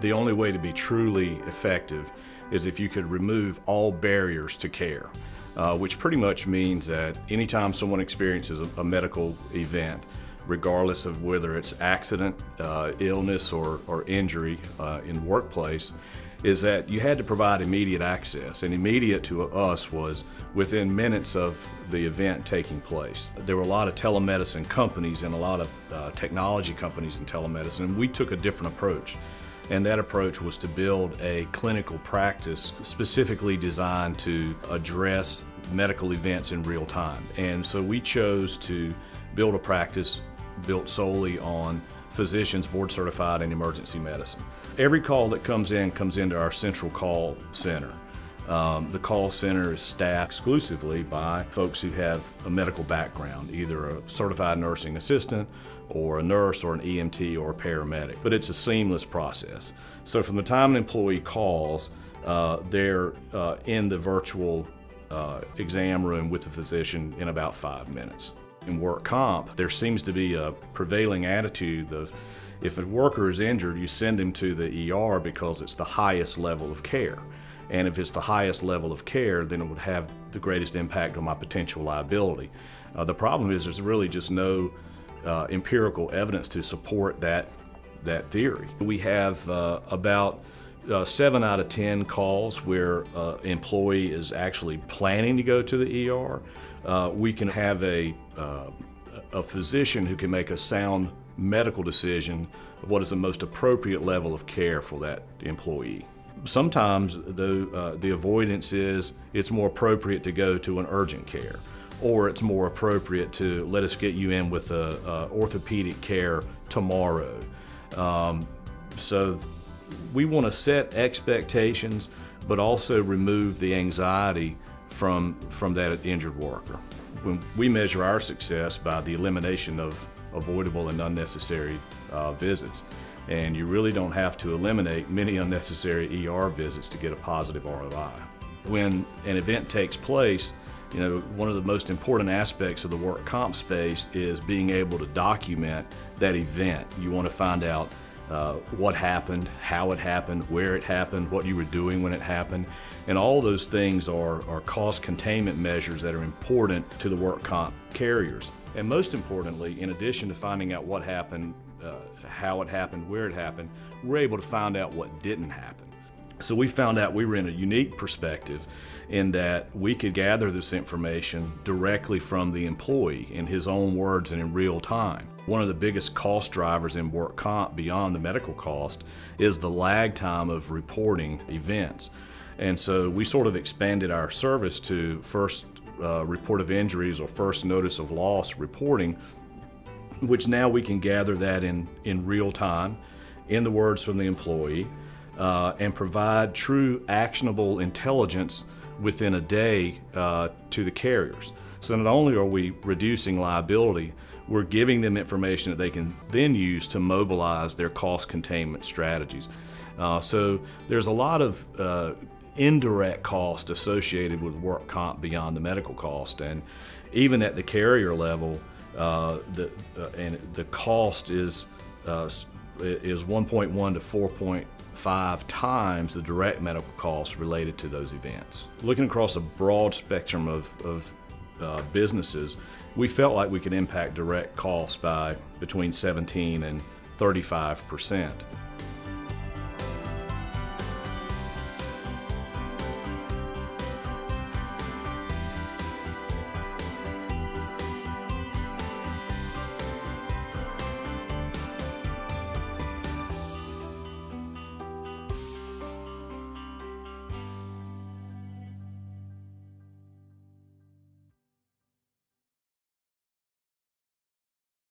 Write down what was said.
The only way to be truly effective is if you could remove all barriers to care, which pretty much means that anytime someone experiences a medical event, regardless of whether it's accident, illness, or injury in the workplace, is that you had to provide immediate access. And immediate to us was within minutes of the event taking place. There were a lot of telemedicine companies and a lot of technology companies in telemedicine, and we took a different approach. And that approach was to build a clinical practice specifically designed to address medical events in real time. And so we chose to build a practice built solely on physicians board certified in emergency medicine. Every call that comes into our central call center. The call center is staffed exclusively by folks who have a medical background, either a certified nursing assistant or a nurse or an EMT or a paramedic. But it's a seamless process. So from the time an employee calls, they're in the virtual exam room with the physician in about 5 minutes. In work comp, there seems to be a prevailing attitude of if a worker is injured, you send him to the ER because it's the highest level of care. And if it's the highest level of care, then it would have the greatest impact on my potential liability. The problem is there's really just no empirical evidence to support that theory. We have about 7 out of 10 calls where an employee is actually planning to go to the ER. We can have a physician who can make a sound medical decision of what is the most appropriate level of care for that employee. Sometimes the avoidance is it's more appropriate to go to an urgent care, or it's more appropriate to let us get you in with orthopedic care tomorrow. So we want to set expectations, but also remove the anxiety from that injured worker. When we measure our success by the elimination of avoidable and unnecessary visits, and you really don't have to eliminate many unnecessary ER visits to get a positive ROI. When an event takes place, you know, one of the most important aspects of the work comp space is being able to document that event. You want to find out what happened, how it happened, where it happened, what you were doing when it happened, and all those things are cost containment measures that are important to the work comp carriers. And most importantly, in addition to finding out what happened, how it happened, where it happened, we're able to find out what didn't happen. So we found out we were in a unique perspective in that we could gather this information directly from the employee in his own words and in real time. One of the biggest cost drivers in work comp beyond the medical cost is the lag time of reporting events. And so we sort of expanded our service to first report of injuries or first notice of loss reporting, which now we can gather that in real time, in the words from the employee, and provide true actionable intelligence within a day to the carriers. So not only are we reducing liability, we're giving them information that they can then use to mobilize their cost containment strategies. So there's a lot of indirect cost associated with work comp beyond the medical cost, and even at the carrier level, the cost is 1.1 to 4.5 times the direct medical costs related to those events. Looking across a broad spectrum of businesses, we felt like we could impact direct costs by between 17 and 35%.